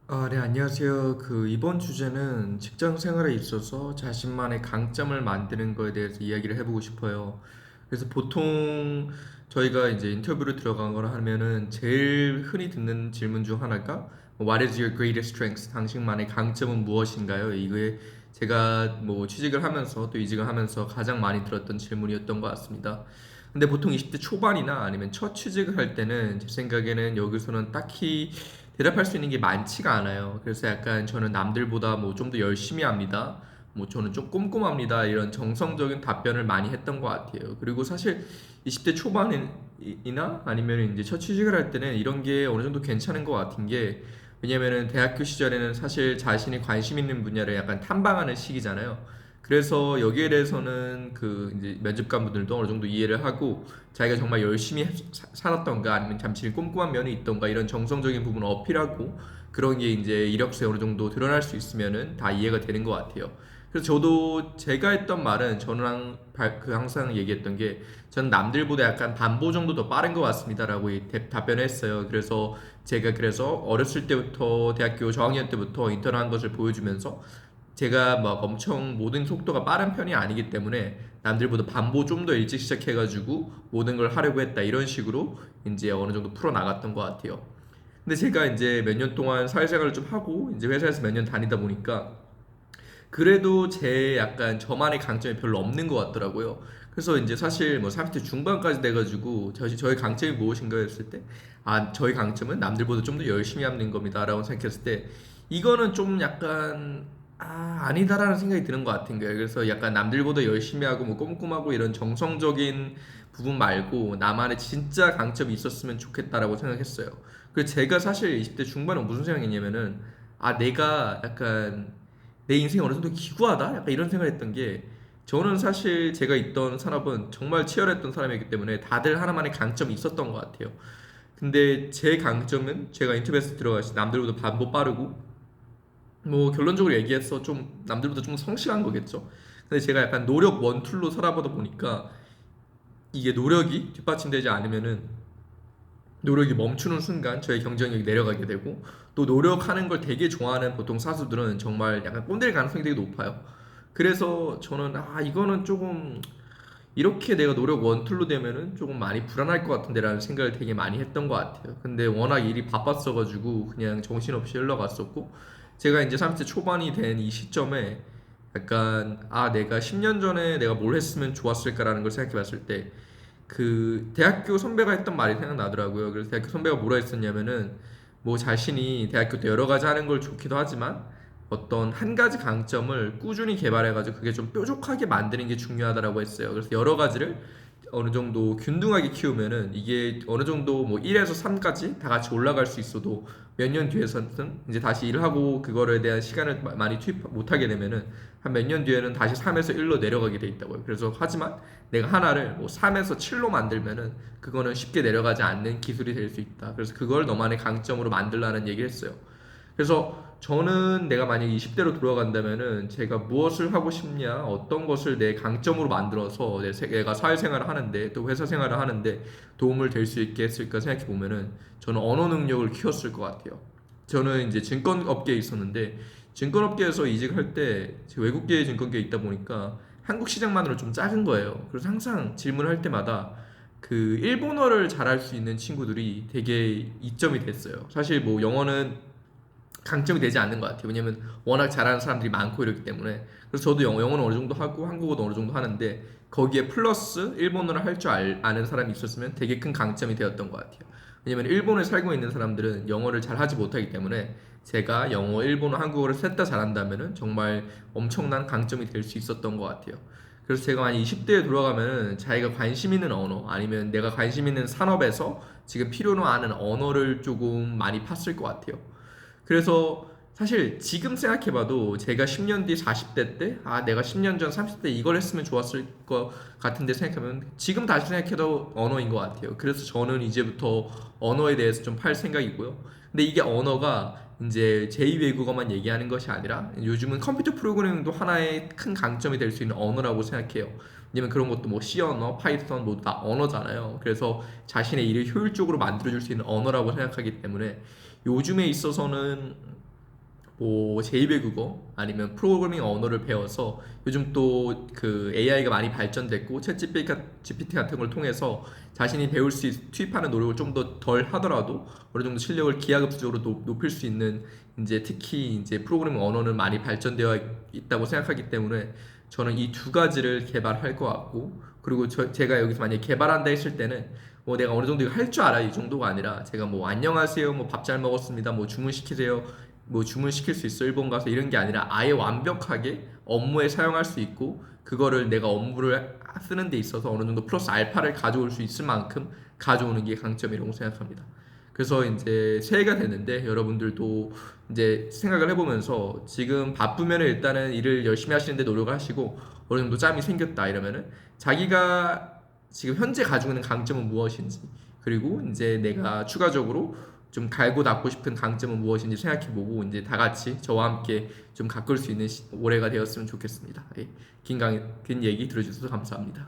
네, 안녕하세요. 이번 주제는 직장 생활에 있어서 자신만의 강점을 만드는 거에 대해서 이야기를 해보고 싶어요. 그래서 보통 저희가 이제 인터뷰를 들어가거나 하면은 제일 흔히 듣는 질문 중 하나가 What is your greatest strength? 당신만의 강점은 무엇인가요? 이게 제가 뭐 취직을 하면서 또 이직을 하면서 가장 많이 들었던 질문이었던 것 같습니다. 근데 보통 20대 초반이나 아니면 첫 취직을 할 때는 제 생각에는 여기서는 딱히 대답할 수 있는 게 많지가 않아요. 그래서 약간 저는 남들보다 뭐 좀 더 열심히 합니다. 뭐 저는 좀 꼼꼼합니다. 이런 정성적인 답변을 많이 했던 것 같아요. 그리고 사실 20대 초반이나 아니면 이제 첫 취직을 할 때는 이런 게 어느 정도 괜찮은 것 같은 게 왜냐면은 대학교 시절에는 사실 자신이 관심 있는 분야를 약간 탐방하는 시기잖아요. 그래서 여기에 대해서는 이제 면접관분들도 어느 정도 이해를 하고 자기가 정말 열심히 살았던가 아니면 잠시 꼼꼼한 면이 있던가 이런 정성적인 부분을 어필하고 그런 게 이제 이력서에 어느 정도 드러날 수 있으면은 다 이해가 되는 것 같아요. 그래서 저도 제가 했던 말은 저는 항상 얘기했던 게 저는 남들보다 약간 반보 정도 더 빠른 것 같습니다라고 답변을 했어요. 그래서 제가 어렸을 때부터 대학교 저학년 때부터 인턴한 것을 보여주면서 제가 막 엄청 모든 속도가 빠른 편이 아니기 때문에 남들보다 반보 좀 더 일찍 시작해가지고 모든 걸 하려고 했다 이런 식으로 이제 어느 정도 풀어 나갔던 것 같아요. 근데 제가 이제 몇 년 동안 사회생활을 좀 하고 이제 회사에서 몇 년 다니다 보니까 그래도 제 약간 저만의 강점이 별로 없는 것 같더라고요. 그래서 이제 사실 뭐 30대 중반까지 돼가지고 저희 강점이 무엇인가 했을 때, 저희 강점은 남들보다 좀 더 열심히 하는 겁니다라고 생각했을 때, 이거는 좀 약간, 아니다라는 생각이 드는 것 같은 거예요. 그래서 약간 남들보다 열심히 하고 뭐 꼼꼼하고 이런 정성적인 부분 말고 나만의 진짜 강점이 있었으면 좋겠다라고 생각했어요. 그래서 제가 사실 20대 중반에 무슨 생각했냐면은, 내가 약간 내 인생이 어느 정도 기구하다? 약간 이런 생각을 했던 게 저는 사실 제가 있던 산업은 정말 치열했던 사람이기 때문에 다들 하나만의 강점이 있었던 것 같아요. 근데 제 강점은 제가 인터뷰에서 들어갔을 때 남들보다 반보 빠르고 뭐 결론적으로 얘기해서 좀 남들보다 좀 성실한 거겠죠. 근데 제가 약간 노력 원툴로 살아보다 보니까 이게 노력이 뒷받침되지 않으면은 노력이 멈추는 순간 저의 경쟁력이 내려가게 되고 또 노력하는 걸 되게 좋아하는 보통 사수들은 정말 약간 꼰대일 가능성이 되게 높아요. 그래서 저는 이거는 조금 이렇게 내가 노력 원툴로 되면은 조금 많이 불안할 것 같은데라는 생각을 되게 많이 했던 것 같아요. 근데 워낙 일이 바빴어가지고 그냥 정신없이 흘러갔었고 제가 이제 30대 초반이 된 이 시점에 약간 내가 10년 전에 내가 뭘 했으면 좋았을까라는 걸 생각해 봤을 때 대학교 선배가 했던 말이 생각나더라고요. 그래서 대학교 선배가 뭐라 했었냐면은 뭐 자신이 대학교 때 여러 가지 하는 걸 좋기도 하지만 어떤 한 가지 강점을 꾸준히 개발해가지고 그게 좀 뾰족하게 만드는 게 중요하다라고 했어요. 그래서 여러 가지를 어느 정도 균등하게 키우면은 이게 어느 정도 뭐 1에서 3까지 다 같이 올라갈 수 있어도 몇 년 뒤에서는 이제 다시 일하고 그거에 대한 시간을 많이 투입 못하게 되면은 한 몇 년 뒤에는 다시 3에서 1로 내려가게 돼 있다고요. 그래서 하지만 내가 하나를 뭐 3에서 7로 만들면은 그거는 쉽게 내려가지 않는 기술이 될 수 있다. 그래서 그걸 너만의 강점으로 만들라는 얘기를 했어요. 그래서 저는 내가 만약 20대로 돌아간다면은 제가 무엇을 하고 싶냐, 어떤 것을 내 강점으로 만들어서 내가 사회생활을 하는데 또 회사 생활을 하는데 도움을 될 수 있게 했을까 생각해 보면은 저는 언어 능력을 키웠을 것 같아요. 저는 이제 증권업계에 있었는데 증권업계에서 이직할 때 외국계 증권계에 있다 보니까 한국 시장만으로 좀 작은 거예요. 그래서 항상 질문을 할 때마다 일본어를 잘할 수 있는 친구들이 되게 이점이 됐어요. 사실 뭐 영어는 강점이 되지 않는 것 같아요. 왜냐면 워낙 잘하는 사람들이 많고 이렇기 때문에. 그래서 저도 영어는 어느 정도 하고 한국어도 어느 정도 하는데 거기에 플러스 일본어를 할 줄 아는 사람이 있었으면 되게 큰 강점이 되었던 것 같아요. 왜냐면 일본에 살고 있는 사람들은 영어를 잘 하지 못하기 때문에 제가 영어, 일본어, 한국어를 셋 다 잘한다면은 정말 엄청난 강점이 될 수 있었던 것 같아요. 그래서 제가 만약 20대에 돌아가면은 자기가 관심 있는 언어 아니면 내가 관심 있는 산업에서 지금 필요로 하는 언어를 조금 많이 팠을 것 같아요. 그래서 사실 지금 생각해봐도 제가 10년 뒤 40대 때, 내가 10년 전 30대 이걸 했으면 좋았을 것 같은데 생각하면 지금 다시 생각해도 언어인 것 같아요. 그래서 저는 이제부터 언어에 대해서 좀 팔 생각이고요. 근데 이게 언어가 이제 제2외국어만 얘기하는 것이 아니라 요즘은 컴퓨터 프로그래밍도 하나의 큰 강점이 될 수 있는 언어라고 생각해요. 왜냐면 그런 것도 뭐 C 언어, 파이썬 모두 다 언어잖아요. 그래서 자신의 일을 효율적으로 만들어줄 수 있는 언어라고 생각하기 때문에 요즘에 있어서는 뭐 제2의 국어 아니면 프로그래밍 언어를 배워서 요즘 또 그 AI가 많이 발전됐고 챗 GPT 같은 걸 통해서 자신이 배울 수 투입하는 노력을 좀 더 덜 하더라도 어느 정도 실력을 기하급수적으로 높일 수 있는 이제 특히 이제 프로그래밍 언어는 많이 발전되어 있다고 생각하기 때문에 저는 이 두 가지를 개발할 것 같고, 그리고 제가 여기서 만약에 개발한다 했을 때는 뭐 내가 어느 정도 할 줄 알아 이 정도가 아니라 제가 뭐 안녕하세요 뭐 밥 잘 먹었습니다 뭐 주문시키세요 뭐 주문시킬 수 있어 일본 가서 이런 게 아니라 아예 완벽하게 업무에 사용할 수 있고 그거를 내가 업무를 쓰는 데 있어서 어느 정도 플러스 알파를 가져올 수 있을 만큼 가져오는 게 강점이라고 생각합니다. 그래서 이제 새해가 됐는데 여러분들도 이제 생각을 해보면서 지금 바쁘면 일단은 일을 열심히 하시는데 노력을 하시고 어느 정도 짬이 생겼다 이러면은 자기가 지금 현재 가지고 있는 강점은 무엇인지, 그리고 이제 내가 추가적으로 좀 갈고 닦고 싶은 강점은 무엇인지 생각해보고 이제 다 같이 저와 함께 좀 가꿀 수 있는 올해가 되었으면 좋겠습니다. 예, 긴 얘기 들어주셔서 감사합니다.